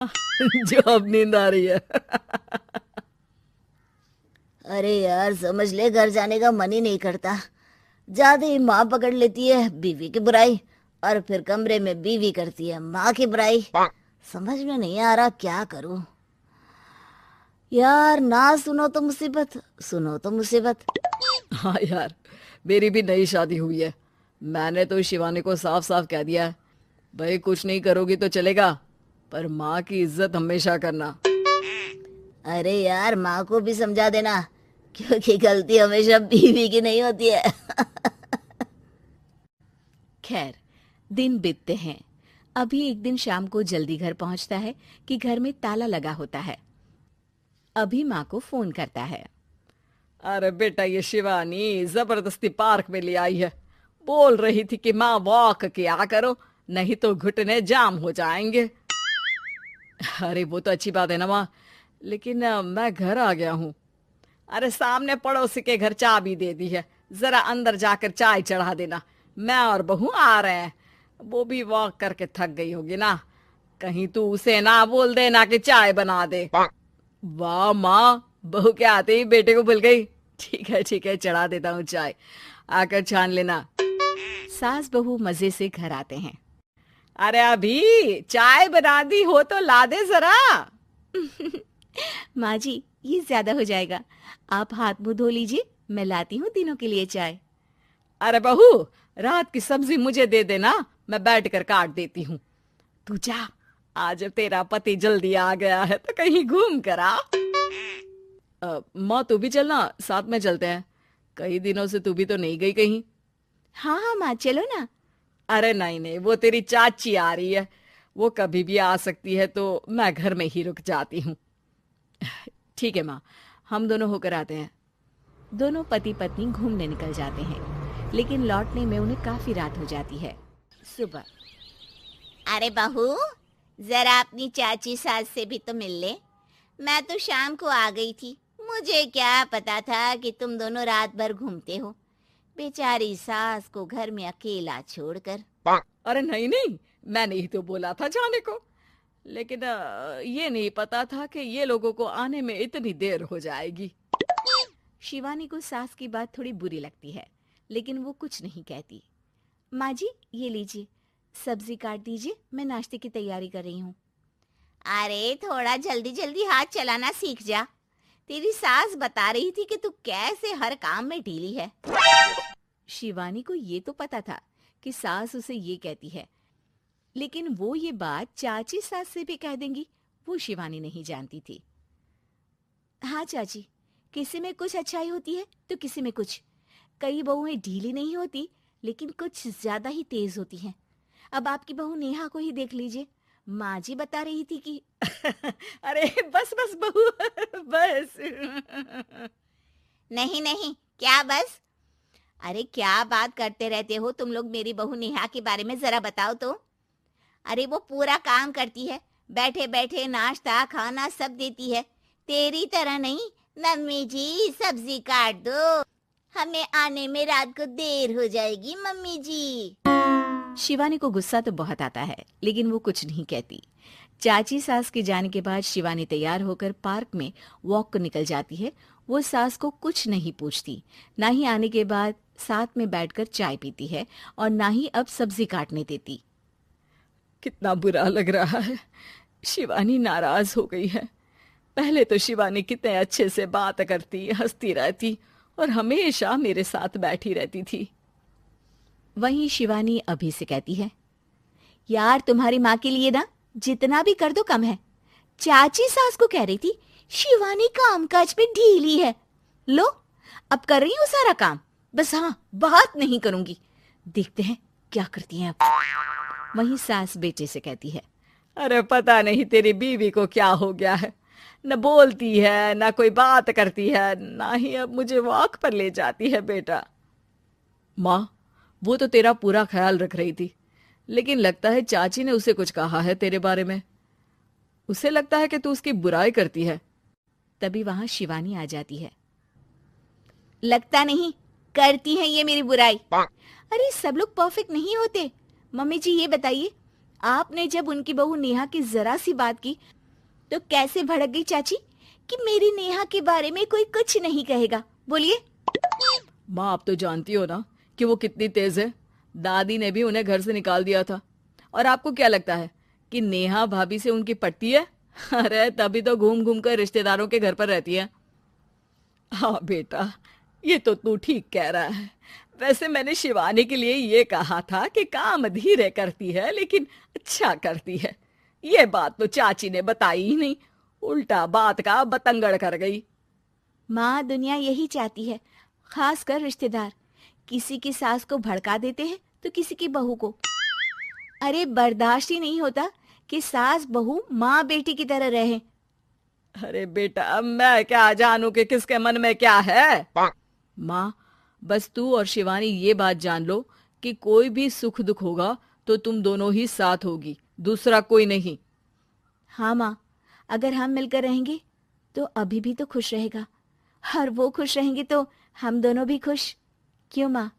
जो अब नींद आ रही है। अरे यार, समझ ले, घर जाने का मन ही नहीं करता। जाते ही माँ पकड़ लेती है बीवी की बुराई, और फिर कमरे में बीवी करती है माँ की बुराई। समझ में नहीं आ रहा क्या करूं। यार, ना सुनो तो मुसीबत, सुनो तो मुसीबत। हाँ यार, मेरी भी नई शादी हुई है। मैंने तो शिवानी को साफ साफ कह दिया है, भाई कुछ नहीं करोगी तो चलेगा, पर माँ की इज्जत हमेशा करना। अरे यार, माँ को भी समझा देना, क्योंकि गलती हमेशा बीवी की नहीं होती है। खैर, दिन बीतते हैं। अभी एक दिन शाम को जल्दी घर पहुंचता है कि घर में ताला लगा होता है। अभी माँ को फोन करता है। अरे बेटा, ये शिवानी जबरदस्ती पार्क में ले आई है। बोल रही थी कि माँ वॉक किया करो, नहीं तो घुटने जाम हो जाएंगे। अरे वो तो अच्छी बात है ना माँ, लेकिन मैं घर आ गया हूँ। अरे सामने पड़ोसी के घर चाबी दे दी है, जरा अंदर जाकर चाय चढ़ा देना। मैं और बहू आ रहे हैं। वो भी वॉक करके थक गई होगी ना, कहीं तू उसे ना बोल देना कि चाय बना दे। वाह माँ, बहू के आते ही बेटे को भूल गई। ठीक है, चढ़ा देता हूँ चाय, आकर छान लेना। सास बहू मजे से घर आते हैं। अरे अभी चाय बना दी हो तो ला दे जरा। माँ जी, ये ज्यादा हो जाएगा। आप हाथ मुंह धो लीजिए, मैं लाती हूँ तीनों के लिए चाय। अरे बहू, रात की सब्जी मुझे दे देना, मैं बैठ कर काट देती हूँ। तू जा, आज तेरा पति जल्दी आ गया है तो कहीं घूम कर आ। माँ तू भी चलना, साथ में चलते हैं। कई दिनों से तू भी तो नहीं गई कहीं। हाँ हाँ माँ, चलो ना। अरे नहीं नहीं, वो तेरी चाची आ रही है, वो कभी भी आ सकती है, तो मैं घर में ही रुक जाती हूँ। ठीक है माँ, हम दोनों होकर आते हैं। दोनों पति पत्नी घूमने निकल जाते हैं, लेकिन लौटने में उन्हें काफी रात हो जाती है। सुबह। अरे बहू, जरा अपनी चाची सास से भी तो मिल ले। मैं तो शाम को आ गई थी, मुझे क्या पता था कि तुम दोनों रात भर घूमते हो। बेचारी सास को घर में अकेला छोड़कर। अरे नहीं नहीं, मैंने ही तो बोला था जाने को, लेकिन ये नहीं पता था कि ये लोगों को आने में इतनी देर हो जाएगी। शिवानी को सास की बात थोड़ी बुरी लगती है, लेकिन वो कुछ नहीं कहती। माँ जी, ये लीजिए, सब्जी काट दीजिए, मैं नाश्ते की तैयारी कर रही हूँ। अरे थोड़ा जल्दी जल्दी हाथ चलाना सीख जा। तेरी सास बता रही थी कि तू कैसे हर काम में ढीली है। शिवानी को ये तो पता था कि सास उसे ये कहती है, लेकिन वो ये बात चाची सास से भी कह देंगी, वो शिवानी नहीं जानती थी। हाँ चाची, किसी में कुछ अच्छाई होती है तो किसी में कुछ। कई बहुएं ढीली नहीं होती, लेकिन कुछ ज्यादा ही तेज होती हैं। अब आपकी बहू नेहा को ही देख लीजिए। माँ जी बता रही थी कि अरे बस बस बहू, बस। नहीं नहीं, क्या बस? अरे क्या बात करते रहते हो तुम लोग मेरी बहू नेहा के बारे में, जरा बताओ तो। अरे वो पूरा काम करती है, बैठे बैठे नाश्ता खाना सब देती है। तेरी तरह नहीं, मम्मी जी सब्जी काट दो, हमें आने में रात को देर हो जाएगी मम्मी जी। शिवानी को गुस्सा तो बहुत आता है, लेकिन वो कुछ नहीं कहती। चाची सास के जाने के बाद शिवानी तैयार होकर पार्क में वॉक को निकल जाती है। वो सास को कुछ नहीं पूछती, ना ही आने के बाद साथ में बैठकर चाय पीती है, और ना ही अब सब्जी काटने देती। कितना बुरा लग रहा है, शिवानी नाराज हो गई है। पहले तो शिवानी कितने अच्छे से बात करती, हंसती रहती और हमेशा मेरे साथ बैठी रहती थी। वहीं शिवानी अभी से कहती है, यार तुम्हारी माँ के लिए ना जितना भी कर दो कम है। चाची सास को कह रही थी शिवानी कामकाज में ढीली है। लो, अब कर रही हूँ सारा काम, बस हाँ, बात नहीं करूंगी। देखते हैं क्या करती हैं अब। वहीं सास बेटे से कहती है, अरे पता नहीं तेरी बीवी को क्या हो गया है, न बोलती है न कोई बात करती है, ना ही अब मुझे वॉक पर ले जाती है। बेटा, माँ वो तो तेरा पूरा ख्याल रख रही थी, लेकिन लगता है चाची ने उसे कुछ कहा है तेरे बारे में। उसे लगता है कि तू उसकी बुराई करती है। तभी वहां शिवानी आ जाती है। लगता नहीं, करती है ये मेरी बुराई। अरे सब लोग परफेक्ट नहीं होते। मम्मी जी ये बताइए, आपने जब उनकी बहू नेहा की जरा सी बात की तो कैसे भड़क गई चाची कि मेरी नेहा के बारे में कोई कुछ नहीं कहेगा। बोलिए। माँ, आप तो जानती हो ना कि वो कितनी तेज है। दादी ने भी उन्हें घर से निकाल दिया था। और आपको क्या लगता है कि नेहा भाभी से उनकी पटती है? अरे तभी तो घूम घूम कर रिश्तेदारों के घर पर रहती है। हाँ बेटा, ये तो तू ठीक कह रहा है। वैसे मैंने शिवानी के लिए ये कहा था कि काम धीरे करती है लेकिन अच्छा करती है। ये बात तो चाची ने बताई ही नहीं, उल्टा बात का बतंगड़ कर गई। माँ, दुनिया यही चाहती है, खासकर रिश्तेदार। किसी की सास को भड़का देते हैं तो किसी की बहू को। अरे बर्दाश्त ही नहीं होता कि सास बहू माँ बेटी की तरह रहे। अरे बेटा, मैं क्या जानू कि किसके मन में क्या है। माँ, बस तू और शिवानी ये बात जान लो कि कोई भी सुख दुख होगा तो तुम दोनों ही साथ होगी, दूसरा कोई नहीं। हाँ माँ, अगर हम मिलकर रहेंगे तो अभी भी तो खुश रहेगा, और वो खुश रहेंगे तो हम दोनों भी खुश। क्यों माँ?